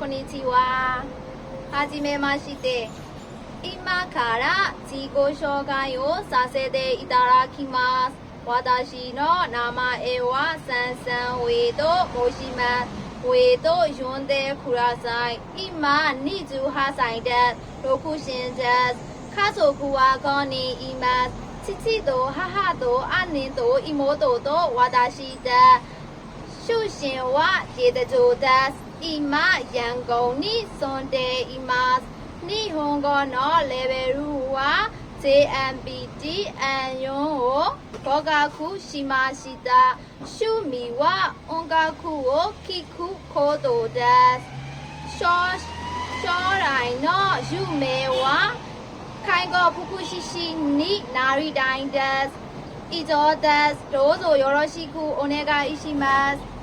こんにちは。はじめまして。今から自己紹介をさせていただきます。私の名前はサンサンウェイと申します。ウェイと呼んでください。今28歳です。独身です。家族は5人います。父と母と兄と妹と私です。出身はジェトです。今、ヤンゴンに住んでいます。日本語のレベルは JMBT-N4 を合格しました。趣味は音楽を聴くことです。将来の夢は介護福祉士になりたいです。以上です。どうぞよろしくお願いします。